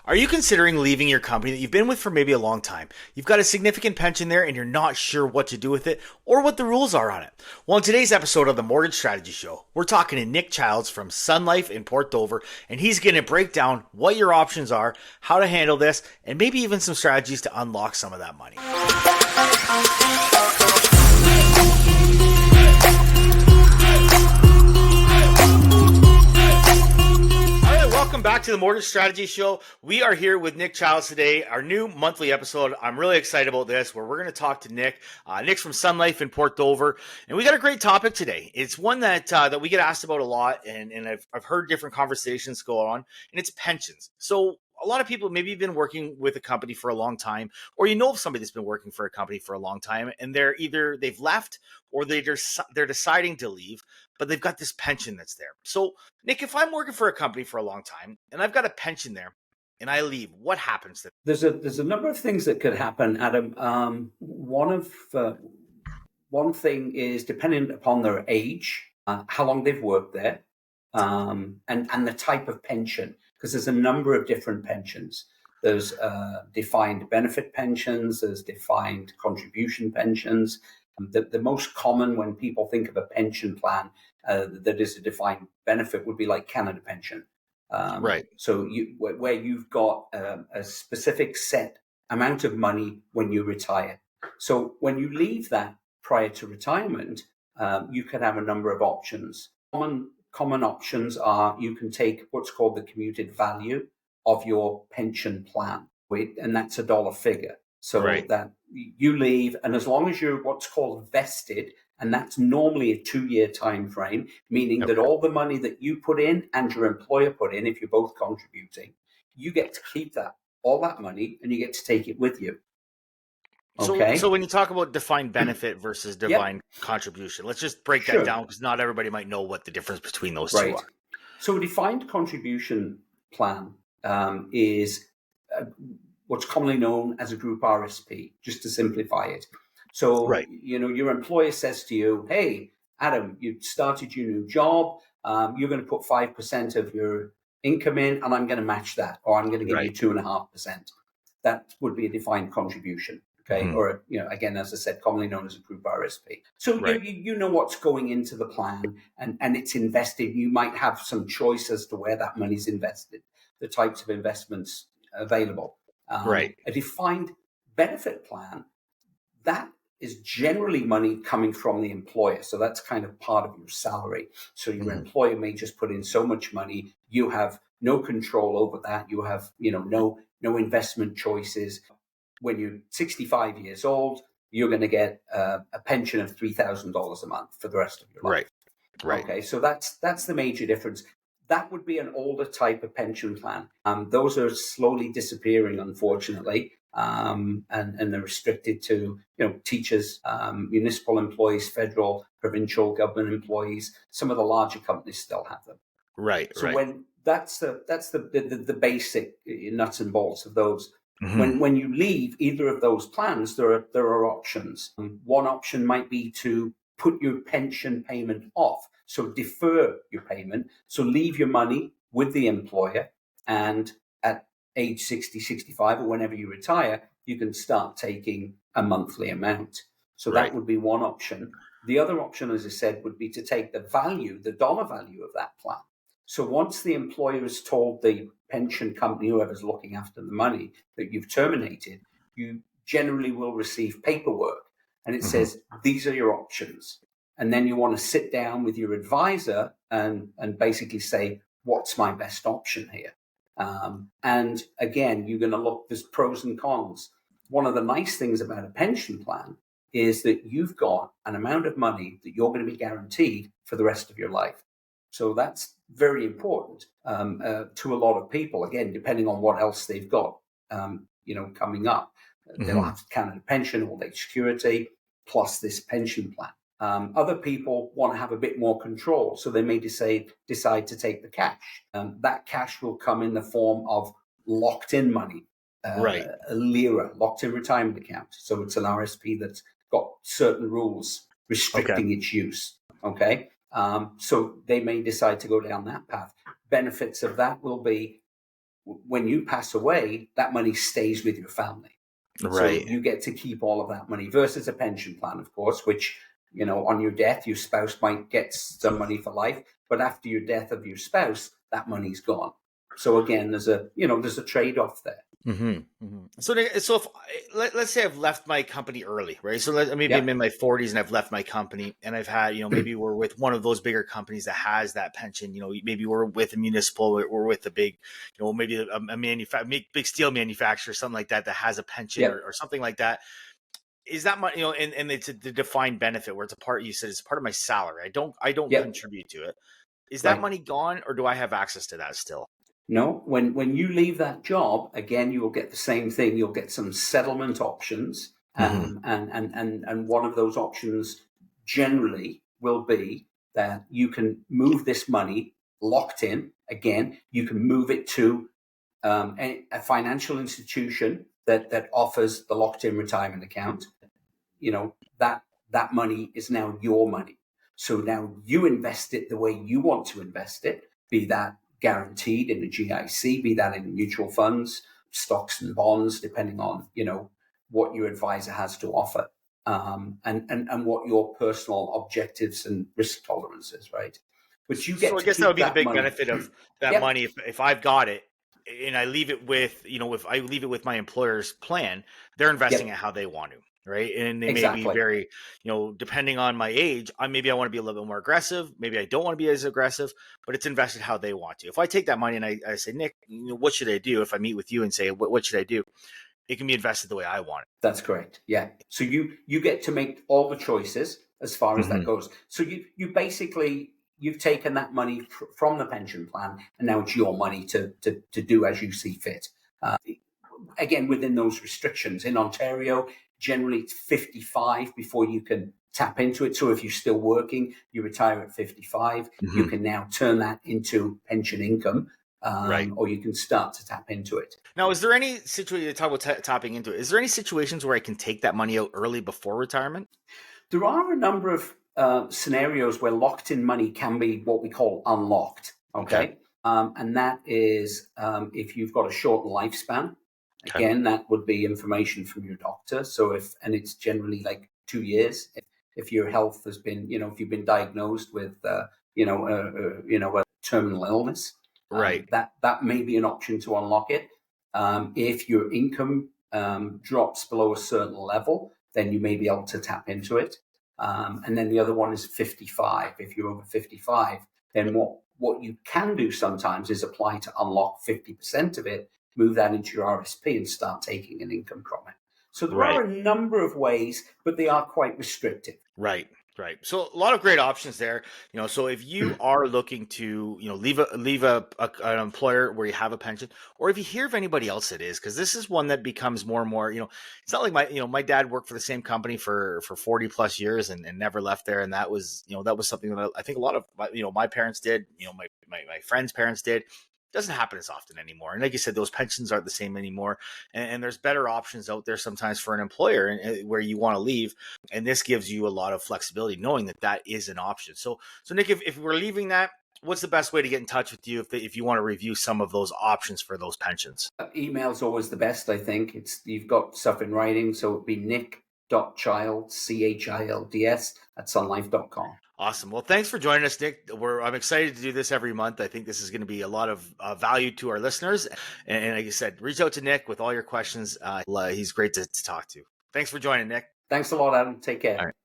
Are you considering leaving your company that you've been with for maybe a long time? You've got a significant pension there and you're not sure what to do with it or what the rules are on it. Well, in today's episode of the Mortgage Strategy Show, we're talking to Nick Childs from SunLife in Port Dover, and he's going to break down what your options are, how to handle this, and maybe even some strategies to unlock some of that money. Welcome back to the Mortgage Strategy Show. We are here with Nick Childs today, our new monthly episode. I'm really excited about this, where we're going to talk to Nick. Nick's from SunLife in Port Dover, and we got a great topic today. It's one that we get asked about a lot, and I've heard different conversations go on, and it's pensions. So a lot of people, maybe you've been working with a company for a long time, or you know of somebody that's been working for a company for a long time, and they've left or they're deciding to leave, but they've got this pension that's there. So Nick, if I'm working for a company for a long time and I've got a pension there and I leave, what happens then? There's a number of things that could happen, Adam. One thing is depending upon their age, how long they've worked there, and the type of pension, because there's a number of different pensions. There's defined benefit pensions, there's defined contribution pensions. The most common when people think of a pension plan that is a defined benefit would be like Canada Pension. Right. So where you've got a specific set amount of money when you retire. So when you leave that prior to retirement, you can have a number of options. Common options are you can take what's called the commuted value of your pension plan, and that's a dollar figure. So that you leave, and as long as you're what's called vested, and that's normally a 2-year time frame, meaning that all the money that you put in and your employer put in, if you're both contributing, you get to keep all that money, and you get to take it with you. Okay. So when you talk about defined benefit versus defined contribution, let's just break that down, because not everybody might know what the difference between those two are. So a defined contribution plan is what's commonly known as a group RSP, just to simplify it. So, your employer says to you, hey, Adam, you started your new job. You're going to put 5% of your income in, and I'm going to match that, or I'm going to give you 2.5%. That would be a defined contribution. Okay. Mm-hmm. Or, again, as I said, commonly known as a group RSP. So you know what's going into the plan, and it's invested. You might have some choice as to where that money's invested, the types of investments available. A defined benefit plan, that is generally money coming from the employer. So that's kind of part of your salary. So your employer may just put in so much money. You have no control over that. You have, no investment choices. When you're 65 years old, you're going to get a pension of $3,000 a month for the rest of your life. Right. Okay. So that's the major difference. That would be an older type of pension plan. Those are slowly disappearing, unfortunately, and they're restricted to teachers, municipal employees, federal, provincial government employees. Some of the larger companies still have them. So when that's the basic nuts and bolts of those. Mm-hmm. When you leave either of those plans, there are options. One option might be to put your pension payment off. So defer your payment. So leave your money with the employer, and at age 60, 65, or whenever you retire, you can start taking a monthly amount. So that would be one option. The other option, as I said, would be to take the dollar value of that plan. So once the employer has told the pension company, whoever's looking after the money, that you've terminated, you generally will receive paperwork, and it says, these are your options. And then you want to sit down with your advisor and basically say, what's my best option here? And again, you're going to look, there's pros and cons. One of the nice things about a pension plan is that you've got an amount of money that you're going to be guaranteed for the rest of your life. So that's very important to a lot of people, again, depending on what else they've got, coming up. They'll have Canada Pension, old age security, plus this pension plan. Other people want to have a bit more control, so they may decide to take the cash. That cash will come in the form of locked-in money, a LIRA, locked-in retirement account. So it's an RSP that's got certain rules restricting its use. Okay, so they may decide to go down that path. Benefits of that will be when you pass away, that money stays with your family. Right. So you get to keep all of that money versus a pension plan, of course, which, on your death, your spouse might get some money for life, but after your death of your spouse, that money's gone. So again, there's a trade-off there. So if let's say I've left my company early, right? So maybe I'm in my 40s and I've left my company, and I've had, maybe we're with one of those bigger companies that has that pension. Maybe we're with a municipal, we're with a big, maybe a big steel manufacturer, something like that has a pension or something like that. Is that money, and it's the defined benefit where it's a part, you said it's part of my salary. I don't contribute to it. Is that money gone, or do I have access to that still? No, when you leave that job, again, you will get the same thing. You'll get some settlement options, and one of those options generally will be that you can move this money locked in. Again, you can move it to a financial institution that offers the locked-in retirement account. That money is now your money. So now you invest it the way you want to invest it, be that guaranteed in a GIC, be that in mutual funds, stocks and bonds, depending on, what your advisor has to offer, and what your personal objectives and risk tolerance is, right? But you get so I to guess keep that would be the that big money. benefit of that money. If I've got it and I leave it with, if I leave it with my employer's plan, they're investing it how they want to. Right. And they may be very, depending on my age, maybe I want to be a little bit more aggressive. Maybe I don't want to be as aggressive, but it's invested how they want to. If I take that money and I say, Nick, what should I do? If I meet with you and say, what should I do? It can be invested the way I want it. That's correct. Yeah. So you get to make all the choices as far as that goes. So you've taken that money from the pension plan, and now it's your money to do as you see fit. Again, within those restrictions. In Ontario, generally it's 55 before you can tap into it. So if you're still working, you retire at 55, you can now turn that into pension income, or you can start to tap into it. Now, is there any situation, you talk about tapping into it, is there any situations where I can take that money out early before retirement? There are a number of scenarios where locked-in money can be what we call unlocked, okay? And that is if you've got a short lifespan. Again, that would be information from your doctor. So and it's generally like 2 years. If your health has been, if you've been diagnosed with, a terminal illness, that may be an option to unlock it. If your income drops below a certain level, then you may be able to tap into it. And then the other one is 55. If you're over 55, then what you can do sometimes is apply to unlock 50% of it, move that into your RSP and start taking an income from it. So there are a number of ways, but they are quite restrictive. Right. So a lot of great options there. So if you are looking to, leave an employer where you have a pension, or if you hear of anybody else that is, because this is one that becomes more and more, it's not like my dad worked for the same company for 40 plus years and never left there. And that was something that I think a lot of my parents did, my friends' parents did. Doesn't happen as often anymore. And like you said, those pensions aren't the same anymore. And there's better options out there sometimes for an employer where you want to leave. And this gives you a lot of flexibility, knowing that is an option. So Nick, if we're leaving that, what's the best way to get in touch with you if you want to review some of those options for those pensions? Email's always the best, I think. You've got stuff in writing. So it'd be nick.childs, CHILDS, @sunlife.com. Awesome. Well, thanks for joining us, Nick. I'm excited to do this every month. I think this is going to be a lot of value to our listeners. And like I said, reach out to Nick with all your questions. He's great to talk to. Thanks for joining, Nick. Thanks a lot, Adam. Take care. All right.